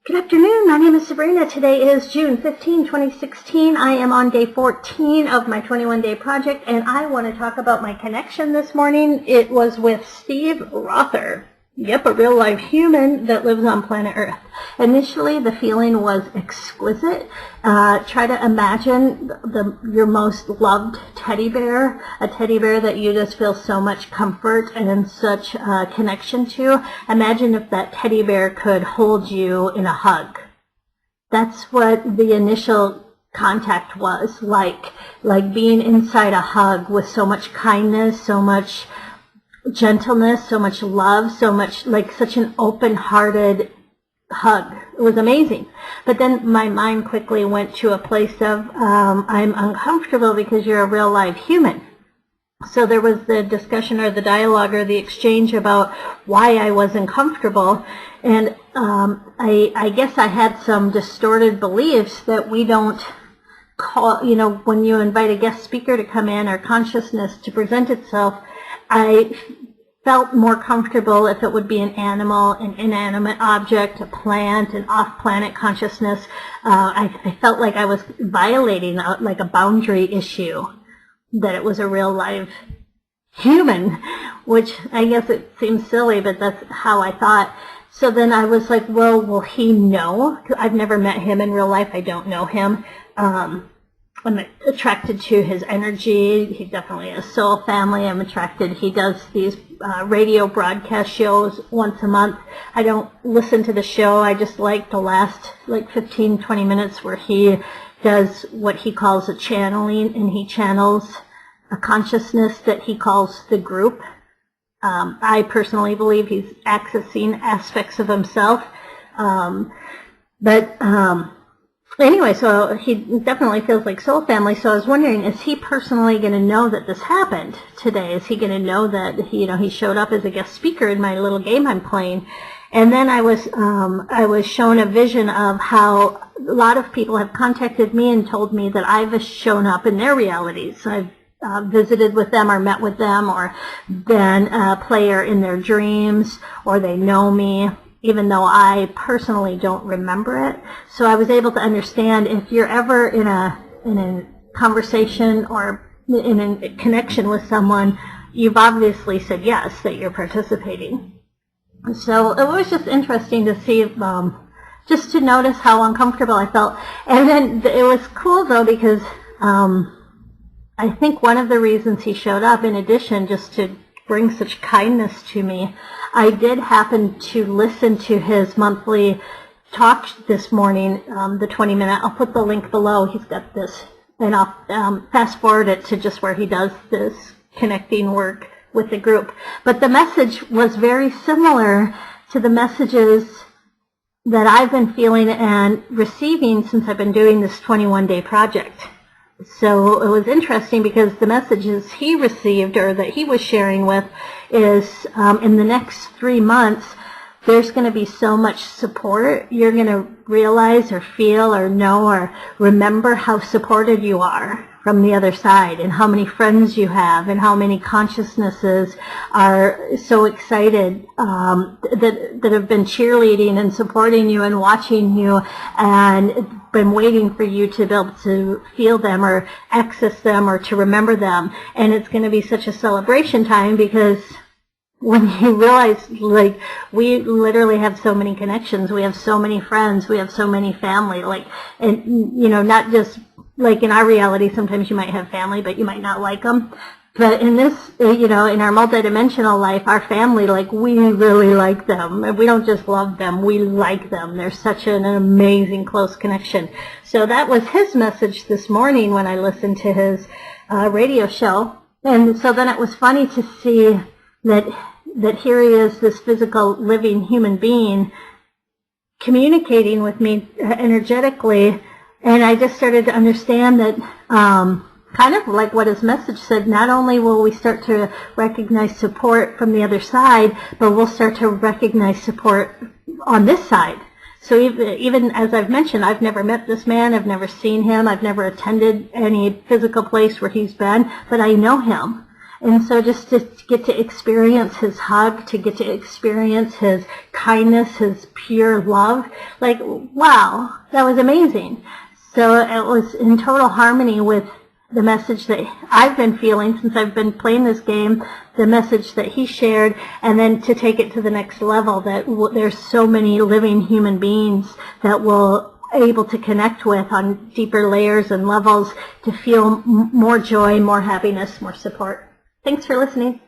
Good afternoon, my name is Sabrina. Today is June 15, 2016. I am on day 14 of my 21-day project, and I want to talk about my connection this morning. It was with Steve Rother. Yep, a real-life human that lives on planet Earth. Initially, the feeling was exquisite. Try to imagine your most loved teddy bear, a teddy bear that you just feel so much comfort and such connection to. Imagine if that teddy bear could hold you in a hug. That's what the initial contact was like being inside a hug with so much kindness, so much gentleness, so much love, so much like such an open-hearted hug. It was amazing. But then my mind quickly went to a place of I'm uncomfortable because you're a real live human. So there was the discussion or the dialogue or the exchange about why I was uncomfortable. And I guess I had some distorted beliefs that we don't call, when you invite a guest speaker to come in or consciousness to present itself, I felt more comfortable if it would be an animal, an inanimate object, a plant, an off-planet consciousness. I felt like I was violating like a boundary issue, that it was a real live human, which I guess it seems silly, but that's how I thought. So then I was like, well, will he know? I've never met him in real life. I don't know him. I'm attracted to his energy. He definitely has soul family. I'm attracted. He does these radio broadcast shows once a month. I don't listen to the show. I just like the last 15, 20 minutes where he does what he calls a channeling, and he channels a consciousness that he calls the group. I personally believe he's accessing aspects of himself. Anyway, so he definitely feels like soul family. So I was wondering, is he personally going to know that this happened today? Is he going to know that he showed up as a guest speaker in my little game I'm playing? And then I was shown a vision of how a lot of people have contacted me and told me that I've shown up in their realities. I've visited with them or met with them or been a player in their dreams, or they know me, even though I personally don't remember it. So I was able to understand, if you're ever in a conversation or in a connection with someone, you've obviously said yes, that you're participating. So it was just interesting to see, just to notice how uncomfortable I felt. And then it was cool, though, because I think one of the reasons he showed up, in addition just to bring such kindness to me, I did happen to listen to his monthly talk this morning, the 20-minute. I'll put the link below. He's got this, and I'll fast forward it to just where he does this connecting work with the group. But the message was very similar to the messages that I've been feeling and receiving since I've been doing this 21-day project. So it was interesting because the messages he received, or that he was sharing with, is in the next 3 months, there's going to be so much support. You're going to realize or feel or know or remember how supported you are from the other side, and how many friends you have, and how many consciousnesses are so excited that have been cheerleading and supporting you and watching you and been waiting for you to be able to feel them or access them or to remember them. And it's going to be such a celebration time, because when you realize, we literally have so many connections, we have so many friends, we have so many family, and not just in our reality, sometimes you might have family, but you might not like them. But in this, in our multidimensional life, our family, we really like them. We don't just love them, we like them. There's such an amazing close connection. So that was his message this morning when I listened to his radio show. And so then it was funny to see that here he is, this physical living human being, communicating with me energetically. And I just started to understand that, kind of like what his message said, not only will we start to recognize support from the other side, but we'll start to recognize support on this side. So even as I've mentioned, I've never met this man, I've never seen him, I've never attended any physical place where he's been, but I know him. And so just to get to experience his hug, to get to experience his kindness, his pure love, like, wow, that was amazing. So it was in total harmony with the message that I've been feeling since I've been playing this game, the message that he shared, and then to take it to the next level, that there's so many living human beings that will able to connect with on deeper layers and levels to feel more joy, more happiness, more support. Thanks for listening.